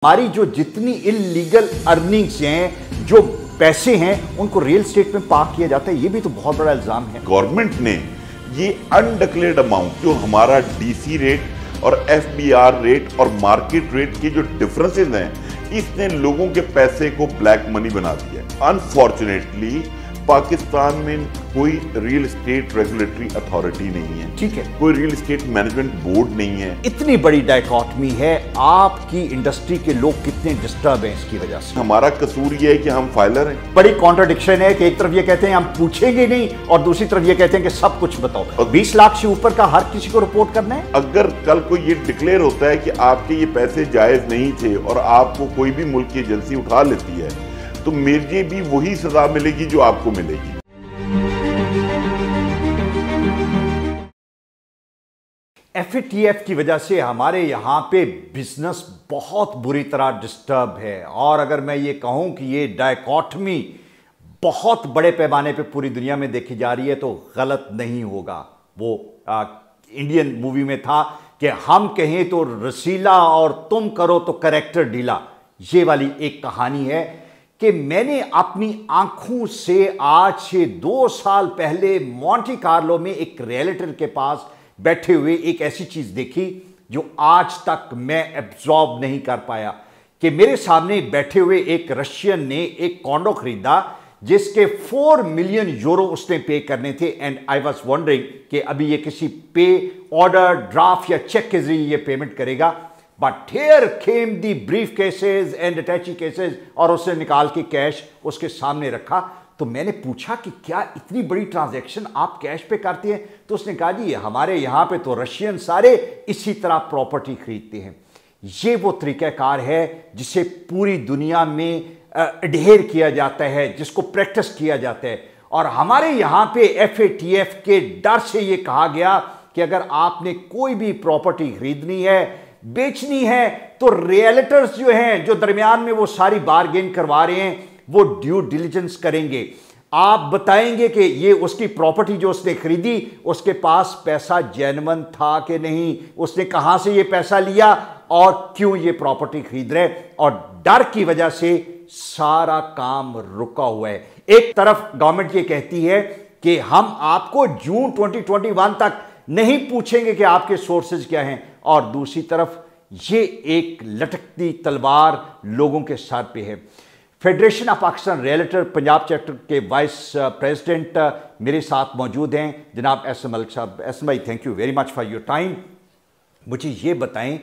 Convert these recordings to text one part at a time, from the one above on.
हमारी जो जितनी इलीगल अर्निंग्स हैं, जो पैसे हैं, उनको रियल स्टेट में पार्क किया जाता है। ये भी तो बहुत बड़ा इल्जाम है। गवर्नमेंट ने ये अनडिक्लेयर्ड अमाउंट, जो हमारा डीसी रेट और एफबीआर रेट और मार्केट रेट के जो डिफरेंसेस हैं, इसने लोगों के पैसे को ब्लैक मनी बना दिया है। अनफॉर्चुनेटली पाकिस्तान में कोई रियल एस्टेट रेगुलेटरी अथॉरिटी नहीं है, ठीक है, कोई रियल एस्टेट मैनेजमेंट बोर्ड नहीं है। इतनी बड़ी डायकॉटमी है। आपकी इंडस्ट्री के लोग कितने डिस्टर्ब हैं इसकी वजह से। हमारा कसूर ये है कि हम फाइलर हैं। बड़ी कॉन्ट्रडिक्शन है कि एक तरफ ये कहते हैं हम पूछेंगे नहीं और दूसरी तरफ ये कहते हैं कि सब कुछ बताओ। और 20 लाख से ऊपर का हर किसी को रिपोर्ट करना है। अगर कल को ये डिक्लेयर होता है कि आपके ये पैसे जायज नहीं थे और आपको कोई भी मुल्क की एजेंसी उठा लेती है, तो मुझे भी वही सजा मिलेगी जो आपको मिलेगी। एफएटीएफ की वजह से हमारे यहां पे बिजनेस बहुत बुरी तरह डिस्टर्ब है। और अगर मैं ये कहूं कि ये डायकॉटमी बहुत बड़े पैमाने पे पूरी दुनिया में देखी जा रही है तो गलत नहीं होगा। वो इंडियन मूवी में था कि हम कहें तो रसीला और तुम करो तो कैरेक्टर ढीला। ये वाली एक कहानी है कि मैंने अपनी आंखों से आज से 2 साल पहले मोंटे कार्लो में एक रियलिटर के पास बैठे हुए एक ऐसी चीज देखी जो आज तक मैं एब्जॉर्ब नहीं कर पाया। कि मेरे सामने बैठे हुए एक रशियन ने एक कॉन्डो खरीदा जिसके 4 मिलियन यूरो उसने पे करने थे। एंड आई वॉज वंडरिंग कि अभी ये किसी पे ऑर्डर, ड्राफ्ट या चेक के जरिए ये पेमेंट करेगा। But here came the brief cases and attache cases और उसने निकाल के कैश उसके सामने रखा। तो मैंने पूछा कि क्या इतनी बड़ी ट्रांजैक्शन आप कैश पे करते हैं? तो उसने कहा जी हमारे यहां पे तो रशियन सारे इसी तरह प्रॉपर्टी खरीदते हैं। ये वो तरीकाकार है जिसे पूरी दुनिया में अडहेर किया जाता है, जिसको प्रैक्टिस किया जाता है। और हमारे यहां पे एफएटीएफ के डर से ये कहा गया कि अगर आपने कोई भी प्रॉपर्टी खरीदनी है, बेचनी है, तो रियलिटर्स जो हैं, जो दरमियान में वो सारी बार्गेन करवा रहे हैं, वो ड्यू डिलिजेंस करेंगे। आप बताएंगे कि ये उसकी प्रॉपर्टी जो उसने खरीदी, उसके पास पैसा जेन्युइन था कि नहीं, उसने कहां से ये पैसा लिया और क्यों ये प्रॉपर्टी खरीद रहे। और डर की वजह से सारा काम रुका हुआ है। एक तरफ गवर्नमेंट ये कहती है कि हम आपको जून 2021 तक नहीं पूछेंगे कि आपके सोर्सेज क्या हैं, और दूसरी तरफ ये एक लटकती तलवार लोगों के सर पे है। Federation of Pakistan realtor Punjab chapter के वाइस प्रेसिडेंट मेरे साथ मौजूद हैं, जनाब एस मलिक साहब। एस भाई, thank you very much for your time. मुझे ये बताएं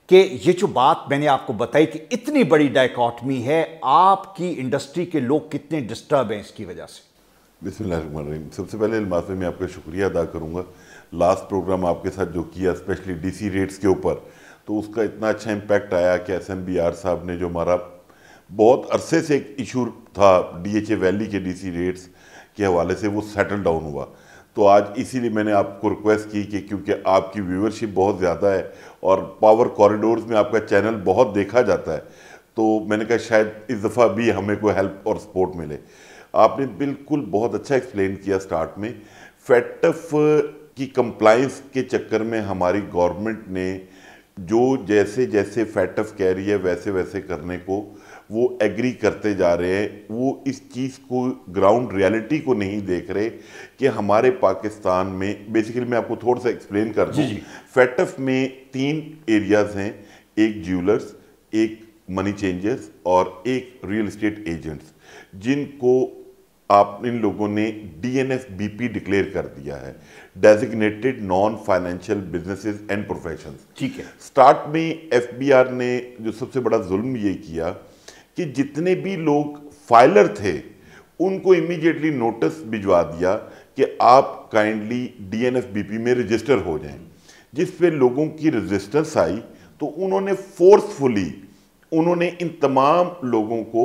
कि ये जो बात मैंने आपको बताई कि इतनी बड़ी डायकॉटमी है, आपकी इंडस्ट्री के लोग कितने डिस्टर्ब हैं इसकी वजह से। बिस्मिल्लाहिर्रहमानिर्रहीम। सबसे पहले इल्माफ़े में आपका शुक्रिया अदा करूँगा। लास्ट प्रोग्राम आपके साथ जो किया, स्पेशली डीसी रेट्स के ऊपर, तो उसका इतना अच्छा इम्पैक्ट आया कि एसएमबीआर साहब ने, जो हमारा बहुत अरसे से एक इशू था डीएचए वैली के डीसी रेट्स के हवाले से, वो सेटल डाउन हुआ। तो आज इसीलिए मैंने आपको रिक्वेस्ट की कि क्योंकि आपकी व्यूवरशिप बहुत ज़्यादा है और पावर कॉरिडोर्स में आपका चैनल बहुत देखा जाता है, तो मैंने कहा शायद इस दफ़ा भी हमें कोई हेल्प और सपोर्ट मिले। आपने बिल्कुल बहुत अच्छा एक्सप्लेन किया स्टार्ट में। फैटफ की कंप्लाइंस के चक्कर में हमारी गवर्नमेंट ने जो जैसे जैसे फैटफ कह रही है वैसे वैसे करने को वो एग्री करते जा रहे हैं। वो इस चीज़ को, ग्राउंड रियलिटी को नहीं देख रहे कि हमारे पाकिस्तान में, बेसिकली मैं आपको थोड़ा सा एक्सप्लेन कर दूँ। फैटफ में 3 एरियाज़ हैं, एक ज्वेलर्स, एक मनी चेंजर्स और एक रियल एस्टेट एजेंट्स, जिनको आप इन लोगों ने डीएनएफबीपी डिक्लेयर कर दिया है, designated non financial businesses and professions. ठीक है। स्टार्ट में एफबीआर ने जो सबसे बड़ा जुल्म ये किया कि जितने भी लोग फाइलर थे उनको इमीडिएटली नोटिस भिजवा दिया कि आप काइंडली डीएनएफबीपी में रजिस्टर हो जाएं। जिस पे लोगों की रेजिस्टेंस आई तो उन्होंने फोर्सफुली इन तमाम लोगों को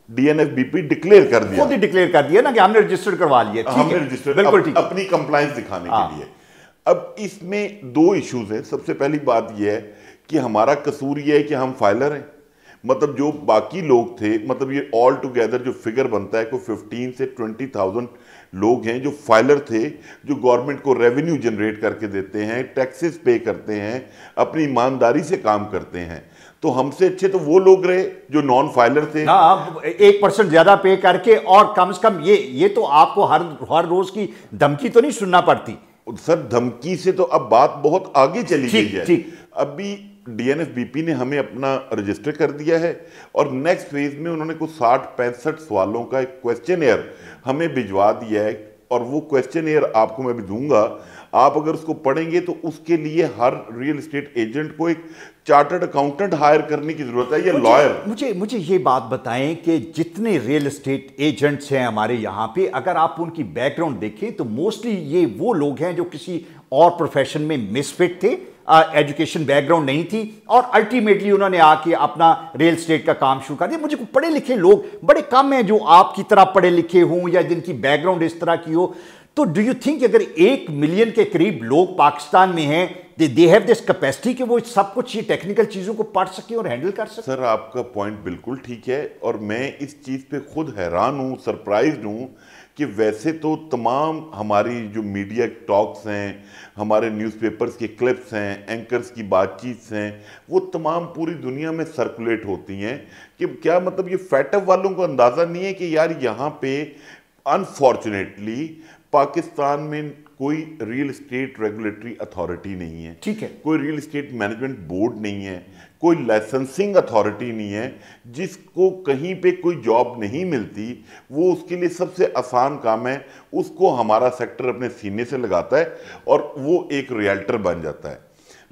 डीएनएफबीपी डिक्लेयर कर दिया, खुद ही डिक्लेयर कर दिया ना कि हमने रजिस्टर करवा लिया। हमने रजिस्टर, बिल्कुल ठीक, अपनी कंप्लायंस दिखाने के लिए। अब इसमें 2 इश्यूज हैं। सबसे पहली बात यह है कि हमारा कसूर यह है कि हम फाइलर हैं। मतलब जो बाकी लोग थे, मतलब ये ऑल टुगेदर जो फिगर बनता है कोई 15 से 20,000 लोग हैं जो फाइलर थे, जो गवर्नमेंट को रेवेन्यू जनरेट करके देते हैं, टैक्सेस पे करते हैं, अपनी ईमानदारी से काम करते हैं। तो तो हमसे अच्छे तो वो लोग रहे जो नॉन फाइलर थे। हाँ, 1% ज्यादा पे करके, और कम से कम ये तो आपको हर रोज की धमकी तो नहीं सुनना पड़ती। सर धमकी से तो अब बात बहुत आगे चली गई है। ठीक। अभी डीएनएफबीपी ने हमें अपना रजिस्टर कर दिया है और नेक्स्ट फेज में उन्होंने कुछ 60-65 सवालों का एक क्वेश्चन हमें भिजवा दिया है, और वो क्वेश्चन आपको मैं भी दूंगा। आप अगर उसको पढ़ेंगे तो उसके लिए हर रियल एस्टेट एजेंट को एक चार्टर्ड अकाउंटेंट हायर करने की जरूरत है, या लॉयर। मुझे ये बात बताएं कि जितने रियल एस्टेट एजेंट्स हैं हमारे यहाँ पे, अगर आप उनकी बैकग्राउंड देखें तो मोस्टली ये वो लोग हैं जो किसी और प्रोफेशन में मिसफिट थे, एजुकेशन बैकग्राउंड नहीं थी, और अल्टीमेटली उन्होंने आके अपना रियल एस्टेट का काम शुरू कर दिया। मुझे पढ़े लिखे लोग बड़े कम हैं जो आपकी तरह पढ़े लिखे हों या जिनकी बैकग्राउंड इस तरह की हो। तो डू यू थिंक अगर 1 मिलियन के करीब लोग पाकिस्तान में हैं, दे हैव दिस कैपेसिटी कि वो सब कुछ ये टेक्निकल चीजों को पढ़ सके और हैंडल कर सके? सर आपका पॉइंट बिल्कुल ठीक है, और मैं इस चीज पे खुद हैरान हूँ, सरप्राइज्ड हूँ कि वैसे तो तमाम हमारी जो मीडिया टॉक्स हैं, हमारे न्यूज़पेपर्स के क्लिप्स हैं, एंकर्स की बातचीत हैं, वो तमाम पूरी दुनिया में सर्कुलेट होती हैं कि क्या मतलब ये फैटअप वालों को अंदाज़ा नहीं है कि यार यहाँ पे अनफॉर्चुनेटली पाकिस्तान में कोई रियल एस्टेट रेगुलेटरी अथॉरिटी नहीं है। ठीक है। कोई रियल एस्टेट मैनेजमेंट बोर्ड नहीं है, कोई लाइसेंसिंग अथॉरिटी नहीं है। जिसको कहीं पे कोई जॉब नहीं मिलती, वो उसके लिए सबसे आसान काम है, उसको हमारा सेक्टर अपने सीने से लगाता है और वो एक रियल्टर बन जाता है।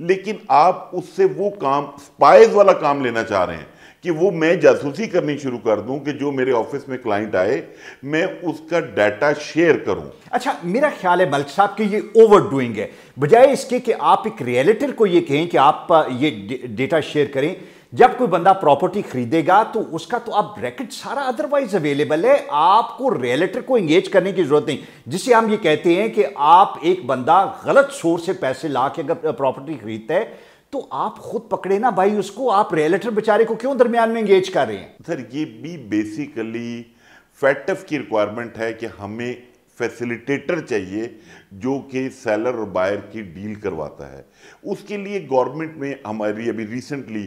लेकिन आप उससे वो काम, स्पाइस वाला काम लेना चाह रहे हैं कि वो मैं जासूसी करनी शुरू कर दूं कि जो मेरे ऑफिस में क्लाइंट आए मैं उसका डाटा शेयर करूं। अच्छा, मेरा ख्याल है मलिक साहब कि ये ओवरडूइंग है, बजाय इसके कि आप एक रियलिटर को ये कहें कि आप ये डेटा शेयर करें। जब कोई बंदा प्रॉपर्टी खरीदेगा तो उसका तो आप रैकेट सारा अदरवाइज अवेलेबल है, आपको रियलिटर को एंगेज करने की जरूरत नहीं। जिसे हम ये कहते हैं कि आप एक बंदा गलत सोर्स से पैसे ला के अगर प्रॉपर्टी खरीदता है तो आप खुद पकड़े ना भाई उसको, आप रियलिटर बेचारे को क्यों दरमियान में एंगेज कर रहे हैं? सर ये भी बेसिकली फैटफ की रिक्वायरमेंट है कि हमें फैसिलिटेटर चाहिए जो कि सेलर और बायर की डील करवाता है। उसके लिए गवर्नमेंट में हमारी अभी रिसेंटली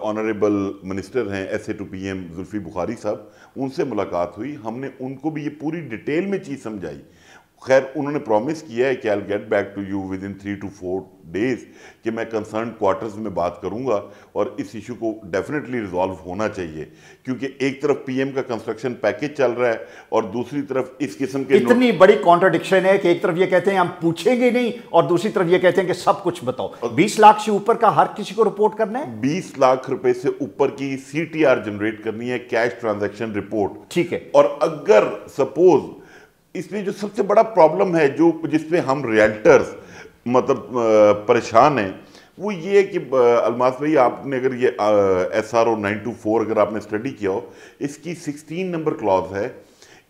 ऑनरेबल मिनिस्टर हैं SA2PM जुल्फी बुखारी साहब, उनसे मुलाकात हुई, हमने उनको भी ये पूरी डिटेल में चीज़ समझाई। खैर उन्होंने प्रॉमिस किया है कि I will get back to you within 3 to 4 days कि मैं कंसर्न क्वार्टर्स में बात करूंगा और इस इशू को डेफिनेटली रिजॉल्व होना चाहिए, क्योंकि एक तरफ PM का कंस्ट्रक्शन पैकेज चल रहा है और दूसरी तरफ इस किस्म के इतनी बड़ी कॉन्ट्रडिक्शन है कि एक तरफ ये कहते हैं हम पूछेंगे नहीं और दूसरी तरफ ये कहते हैं कि सब कुछ बताओ। 20 लाख से ऊपर का हर किसी को रिपोर्ट करना है, 20 लाख रुपए से ऊपर की CTR जनरेट करनी है, कैश ट्रांजैक्शन रिपोर्ट। ठीक है। और अगर सपोज इसमें जो सबसे बड़ा प्रॉब्लम है जो जिसपे हम रियल्टर्स मतलब परेशान हैं, वो ये है कि अलमास भाई आपने अगर ये SRO 924 अगर आपने स्टडी किया हो, इसकी 16 नंबर क्लॉज है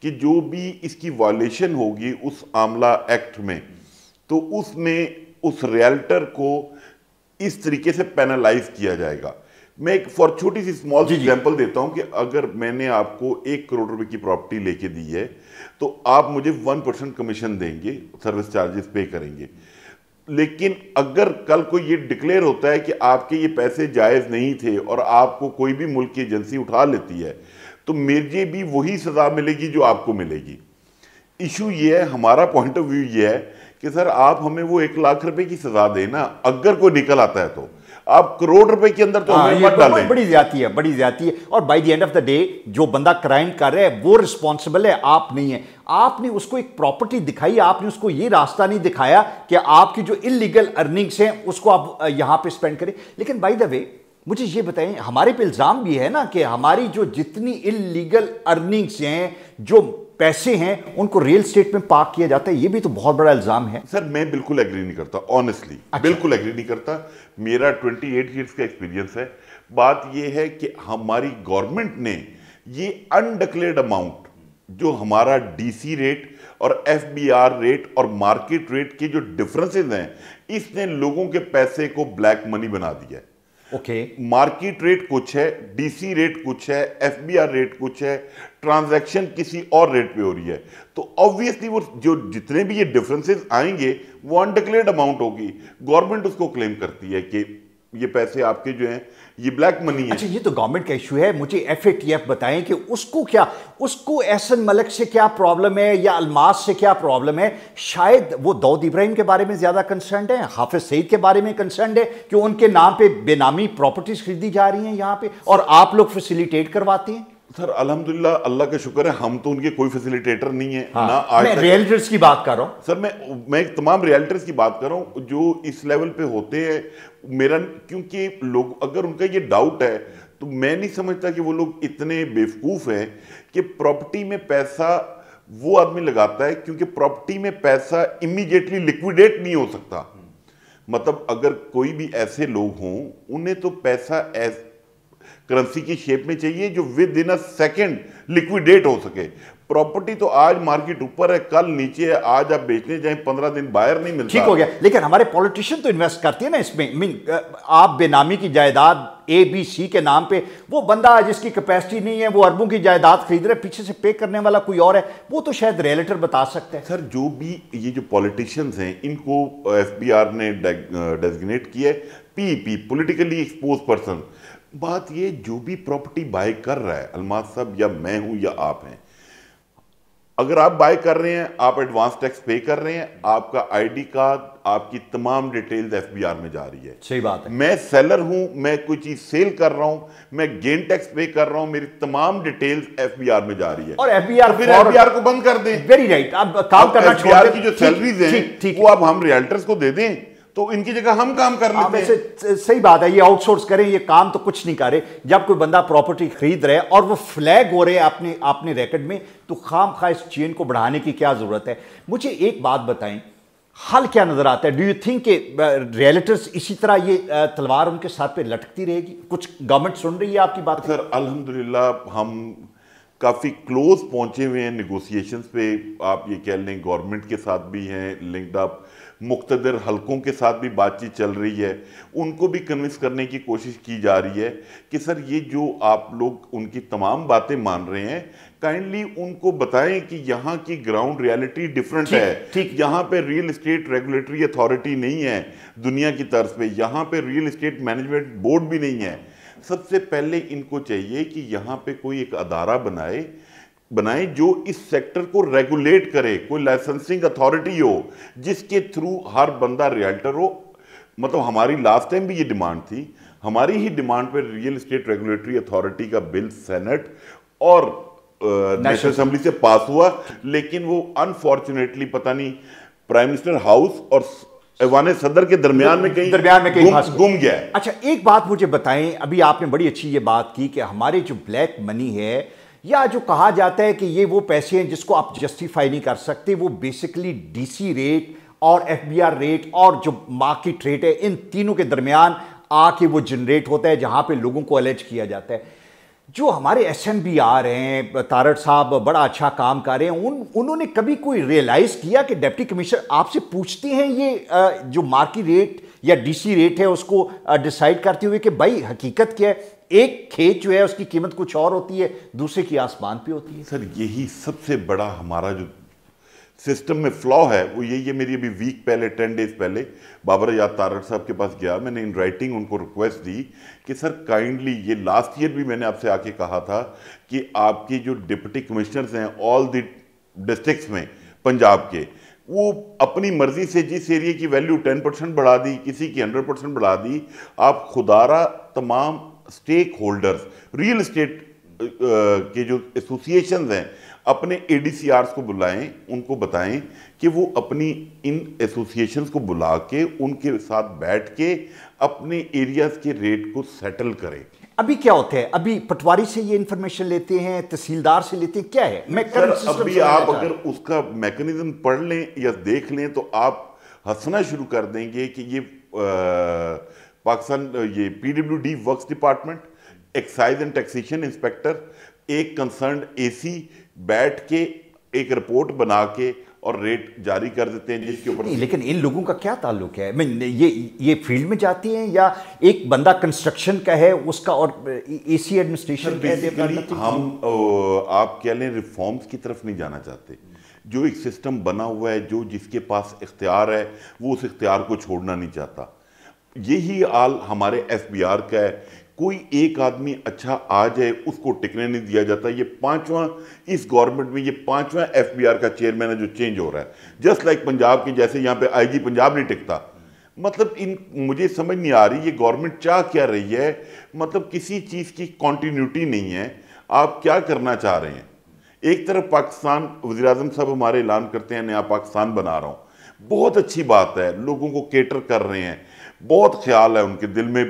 कि जो भी इसकी वायलेशन होगी उस आमला एक्ट में, तो उसमें उस रियल्टर को इस तरीके से पेनलाइज किया जाएगा। मैं एक फॉर छोटी सी स्मॉल एग्जांपल देता हूं कि अगर मैंने आपको 1 करोड़ रुपए की प्रॉपर्टी लेके दी है तो आप मुझे 1% कमीशन देंगे, सर्विस चार्जेस पे करेंगे। लेकिन अगर कल को ये डिक्लेयर होता है कि आपके ये पैसे जायज़ नहीं थे और आपको कोई भी मुल्क की एजेंसी उठा लेती है, तो मुझे भी वही सज़ा मिलेगी जो आपको मिलेगी। इशू ये है, हमारा पॉइंट ऑफ व्यू ये है कि सर आप हमें वो 1 लाख रुपए की सज़ा देना, अगर कोई निकल आता है तो आप करोड़ रुपए के अंदर तो हमें मत डालें। बड़ी ज्यादती है, बड़ी ज्यादती है। और by the end of the day जो बंदा क्राइम कर रहा है वो रिस्पॉन्सिबल है, आप नहीं है। आपने उसको एक प्रॉपर्टी दिखाई, आपने उसको ये रास्ता नहीं दिखाया कि आपकी जो इलीगल अर्निंग्स हैं उसको आप यहां पे स्पेंड करें। लेकिन बाय द वे मुझे ये बताएं, हमारे पे इल्जाम भी है ना कि हमारी जो जितनी इलीगल अर्निंग्स हैं, जो पैसे हैं, उनको रियल एस्टेट में पार्क किया जाता है। ये भी तो बहुत बड़ा इल्जाम है। सर मैं बिल्कुल एग्री नहीं करता, ऑनेस्टली। अच्छा। बिल्कुल एग्री नहीं करता। मेरा 28 ईयर्स का एक्सपीरियंस है। बात ये है कि हमारी गवर्नमेंट ने ये अनडिक्लेयर्ड अमाउंट जो हमारा DC रेट और FBR रेट और मार्केट रेट के जो डिफरेंसेस हैं, इसने लोगों के पैसे को ब्लैक मनी बना दिया है। ओके। मार्केट रेट कुछ है, DC रेट कुछ है, FBR रेट कुछ है, ट्रांजैक्शन किसी और रेट पे हो रही है। तो ऑब्वियसली वो जो जितने भी ये डिफरेंसेस आएंगे वो अनडिक्लेयर्ड अमाउंट होगी। गवर्नमेंट उसको क्लेम करती है कि ये पैसे आपके जो हैं ये ब्लैक मनी है। अच्छा, ये तो गवर्नमेंट का इशू है, मुझे FATF बताएं कि उसको क्या, उसको एहसन मलिक से क्या प्रॉब्लम है या अल्मास से क्या प्रॉब्लम है? शायद वो दाऊद इब्राहिम के बारे में ज्यादा कंसर्न है, हाफिज सईद के बारे में कंसर्न है कि उनके नाम पे बेनामी प्रॉपर्टीज खरीदी जा रही हैं यहाँ पे और आप लोग फैसिलिटेट करवाते हैं। सर अल्हम्दुलिल्लाह, अल्लाह का शुक्र है, हम तो उनके कोई फैसिलिटेटर नहीं है। हाँ, ना आज मैं रियल्टर्स की बात कर रहा हूं सर, मैं तमाम रियल्टर्स की बात कर रहा हूं जो इस लेवल पे होते हैं। मेरा, क्योंकि लोग, अगर उनका ये डाउट है तो मैं नहीं समझता कि वो लोग इतने बेवकूफ हैं कि प्रॉपर्टी में पैसा वो आदमी लगाता है, क्योंकि प्रॉपर्टी में पैसा इमीडिएटली लिक्विडेट नहीं हो सकता। मतलब अगर कोई भी ऐसे लोग हों, उन्हें तो पैसा करेंसी की शेप में चाहिए जो with in a second liquidate हो सके। प्रॉपर्टी तो आज मार्केट ऊपर है, कल नीचे है, आज आप बेचने जाएं 15 दिन बाहर नहीं मिलता। ठीक हो गया, लेकिन हमारे पॉलिटिशियन तो इन्वेस्ट करते हैं ना इसमें। आप बेनामी की जायदाद ABC के नाम पे, वो बंदा जिसकी कैपेसिटी नहीं है वो अरबों की जायदाद खरीद रहे, पीछे से पे करने वाला कोई और है, वो तो शायद रियल्टर बता सकते हैं। सर जो भी ये जो पॉलिटिशियंस हैं, इनको FBR ने डेजिग्नेट किया है PEP, पॉलिटिकली एक्सपोज पर्सन। बात ये, जो भी प्रॉपर्टी बाय कर रहा है, अल्मास साहब या मैं हूं या आप हैं, अगर आप बाय कर रहे हैं, आप एडवांस टैक्स पे कर रहे हैं, आपका ID कार्ड, आपकी तमाम डिटेल्स FBR में जा रही है। सही बात है। मैं सेलर हूं, मैं कोई चीज सेल कर रहा हूं, मैं गेन टैक्स पे कर रहा हूं, मेरी तमाम डिटेल्स FBR में जा रही है। और FBR, फिर FBR को बंद कर दें। वेरी राइट, अब काम करना छोड़ FBR की जो सैलरीज हैं वो अब हम रियल्टर्स को दे दें, तो इनकी जगह हम काम कर लेते हैं। सही बात है, ये आउटसोर्स करें, ये काम तो कुछ नहीं कर रहे। जब कोई बंदा प्रॉपर्टी खरीद रहे और वो फ्लैग हो रहे हैं अपने रिकॉर्ड में, तो खाम खा इस चेन को बढ़ाने की क्या जरूरत है? मुझे एक बात बताएं, हल क्या नजर आता है? डू यू थिंक कि रियल्टर्स इसी तरह ये तलवार उनके साथ पे लटकती रहेगी? कुछ गवर्नमेंट सुन रही है आपकी बात? सर अल्हम्दुलिल्लाह हम काफ़ी क्लोज पहुंचे हुए हैं निगोसिएशंस पे। आप ये कह लें गवर्नमेंट के साथ भी हैं लिंक्ड अप, मुख्तदर हलकों के साथ भी बातचीत चल रही है, उनको भी कन्विंस करने की कोशिश की जा रही है कि सर ये जो आप लोग उनकी तमाम बातें मान रहे हैं, काइंडली उनको बताएं कि यहाँ की ग्राउंड रियलिटी डिफरेंट है। ठीक। यहाँ पे रियल एस्टेट रेगुलेटरी अथॉरिटी नहीं है दुनिया की तर्ज पे, यहाँ पे रियल एस्टेट मैनेजमेंट बोर्ड भी नहीं है। सबसे पहले इनको चाहिए कि यहाँ पे कोई एक अदारा बनाए जो इस सेक्टर को रेगुलेट करे, कोई लाइसेंसिंग अथॉरिटी हो जिसके थ्रू हर बंदा रियल्टर हो। मतलब हमारी लास्ट टाइम भी ये डिमांड थी, हमारी ही डिमांड पे रियल एस्टेट रेगुलेटरी अथॉरिटी का बिल सेनेट और नेशनल असेंबली से पास हुआ, लेकिन वो अनफॉर्चुनेटली पता नहीं प्राइम मिनिस्टर हाउस और ऐवान सदर के दरमियान में कहीं गुम गया है। अच्छा, एक बात मुझे बताएं, अभी आपने बड़ी अच्छी ये बात की कि हमारे जो ब्लैक मनी है, या जो कहा जाता है कि ये वो पैसे हैं जिसको आप जस्टिफाई नहीं कर सकते, वो बेसिकली DC रेट और FBR रेट और जो मार्केट रेट है, इन तीनों के दरमियान आके वो जनरेट होता है, जहां पे लोगों को अलेज किया जाता है। जो हमारे SMBR हैं, तारड़ साहब बड़ा अच्छा काम कर रहे हैं, उन्होंने कभी कोई रियलाइज किया कि डिप्टी कमिश्नर आपसे पूछते हैं ये जो मार्केट रेट या DC रेट है उसको डिसाइड करते हुए कि भाई हकीकत क्या है? एक खेत जो है उसकी कीमत कुछ और होती है, दूसरे की आसमान पे होती है। सर यही सबसे बड़ा हमारा जो सिस्टम में फ्लॉ है वो यही है। मेरी अभी वीक पहले 10 डेज पहले बाबर याद तारड़ साहब के पास गया, मैंने इन राइटिंग उनको रिक्वेस्ट दी कि सर काइंडली, ये लास्ट ईयर भी मैंने आपसे आके कहा था कि आपके जो डिप्टी कमिश्नर्स हैं ऑल द डिस्ट्रिक्ट्स में पंजाब के, वो अपनी मर्जी से जिस एरिया की वैल्यू 10% बढ़ा दी, किसी की 100% बढ़ा दी, आप खुदारा तमाम स्टेक होल्डर्स, रियल एस्टेट के जो एसोसिएशंस हैं, अपने ADCRs को बुलाएं, उनको बताएं कि वो अपनी इन एसोसिएशंस को बुला के उनके साथ बैठ के अपने एरियाज के रेट को सेटल करें। अभी क्या होता है? अभी पटवारी से ये इंफॉर्मेशन लेते हैं, तहसीलदार से लेते हैं, क्या है? मैं सर अभी आप अगर उसका मैकेनिज्म पढ़ लें या देख लें तो आप हंसना शुरू कर देंगे कि ये पाकिस्तान, ये PWD works department, excise and taxation inspector, एक कंसर्न AC बैठ के एक रिपोर्ट बना के और रेट जारी कर देते हैं जिसके ऊपर। लेकिन इन लोगों का क्या ताल्लुक है? मैं ये फील्ड में जाती हैं या एक बंदा कंस्ट्रक्शन का है उसका और AC एडमिनिस्ट्रेशन का? हम आप कह लें रिफॉर्म्स की तरफ नहीं जाना चाहते। जो एक सिस्टम बना हुआ है, जो जिसके पास इख्तियार है वो उस इख्तियार को छोड़ना नहीं चाहता। यही हाल हमारे FBR का है। कोई एक आदमी अच्छा आ जाए उसको टिकने नहीं दिया जाता। ये पांचवा, इस गवर्नमेंट में ये पांचवा एफबीआर का चेयरमैन है जो चेंज हो रहा है। जस्ट लाइक पंजाब की, जैसे यहाँ पे आईजी पंजाब नहीं टिकता। मतलब मुझे समझ नहीं आ रही ये गवर्नमेंट चाह क्या रही है। मतलब किसी चीज़ की कॉन्टिन्यूटी नहीं है। आप क्या करना चाह रहे हैं? एक तरफ पाकिस्तान, वज़ीर आज़म साहब हमारे ऐलान करते हैं नया पाकिस्तान बना रहा हूँ, बहुत अच्छी बात है, लोगों को केटर कर रहे हैं, बहुत ख्याल है, उनके दिल में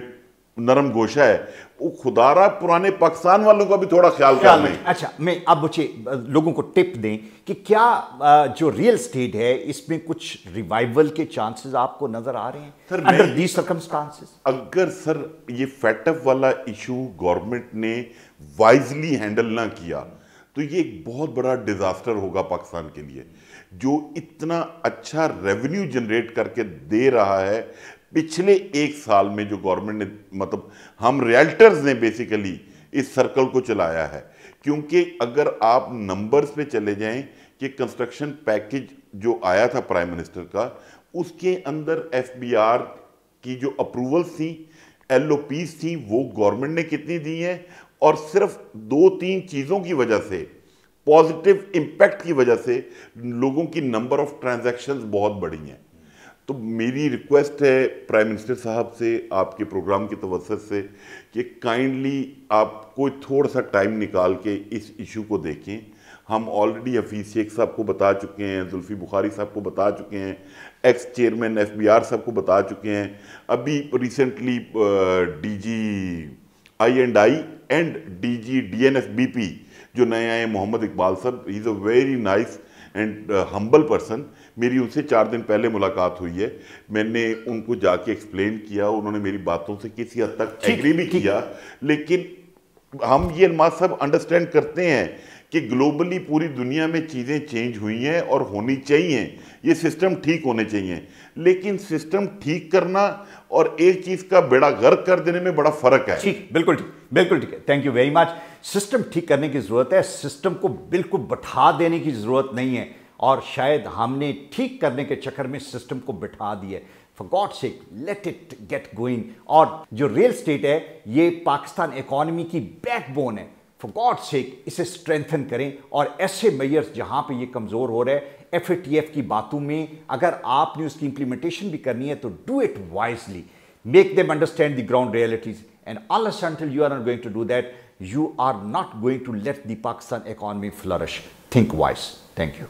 नरम गोशा है। वो खुदारा पुराने पाकिस्तान वालों का भी थोड़ा ख्याल कर लें। अच्छा, मैं अब मुझे लोगों को टिप दें कि क्या जो रियल स्टेट है इसमें कुछ रिवाइवल के चांसेस आपको नजर आ रहे हैं सर अंडर दीस सर्कमस्टांसेस? अगर सर ये फेटअप वाला इशू गवर्नमेंट ने वाइजली हैंडल ना किया तो ये एक बहुत बड़ा डिजास्टर होगा पाकिस्तान के लिए, जो इतना अच्छा रेवेन्यू जनरेट करके दे रहा है। पिछले एक साल में जो गवर्नमेंट ने, मतलब हम रियल्टर्स ने बेसिकली इस सर्कल को चलाया है। क्योंकि अगर आप नंबर्स पे चले जाएं कि कंस्ट्रक्शन पैकेज जो आया था प्राइम मिनिस्टर का, उसके अंदर एफबीआर की जो अप्रूवल्स थी, एलओपीज थी, वो गवर्नमेंट ने कितनी दी हैं, और सिर्फ 2-3 चीज़ों की वजह से, पॉजिटिव इम्पैक्ट की वजह से लोगों की नंबर ऑफ ट्रांजैक्शंस बहुत बढ़ी हैं। तो मेरी रिक्वेस्ट है प्राइम मिनिस्टर साहब से, आपके प्रोग्राम की तवज्जुह से, कि काइंडली आप कोई थोड़ा सा टाइम निकाल के इस इशू को देखें। हम ऑलरेडी हफीज़ शेख साहब को बता चुके हैं, जुल्फी बुखारी साहब को बता चुके हैं, एक्स चेयरमैन एफबीआर साहब को बता चुके हैं, अभी recently DG I and DG DNSBP जो नए आए मोहम्मद इकबाल साहब, he is a very nice and humble person. मेरी उनसे 4 दिन पहले मुलाकात हुई है, मैंने उनको जाके एक्सप्लेन किया, उन्होंने मेरी बातों से किसी हद तक एग्री भी किया। लेकिन हम ये अलमाज साहब अंडरस्टैंड करते हैं कि ग्लोबली पूरी दुनिया में चीज़ें चेंज हुई हैं और होनी चाहिए, ये सिस्टम ठीक होने चाहिए। लेकिन सिस्टम ठीक करना और एक चीज़ का बेड़ा गर्क कर देने में बड़ा फ़र्क है। ठीक, बिल्कुल ठीक, बिल्कुल ठीक है। Thank you very much. System ठीक करने की ज़रूरत है, सिस्टम को बिल्कुल बैठा देने की ज़रूरत नहीं है। और शायद हमने ठीक करने के चक्कर में सिस्टम को बिठा दिया। For God sake, let it get going. और जो रियल स्टेट है ये पाकिस्तान इकॉनमी की बैकबोन है। फॉर गॉड सेक इसे स्ट्रेंथन करें, और ऐसे मेयर्स जहां पे ये कमज़ोर हो रहे हैं, FATF की बातों में अगर आपने उसकी इंप्लीमेंटेशन भी करनी है तो do it wisely, make them understand the ground realities, and unless until you are not going to do that, you are not going to let the Pakistan economy flourish. Think wise. Thank you.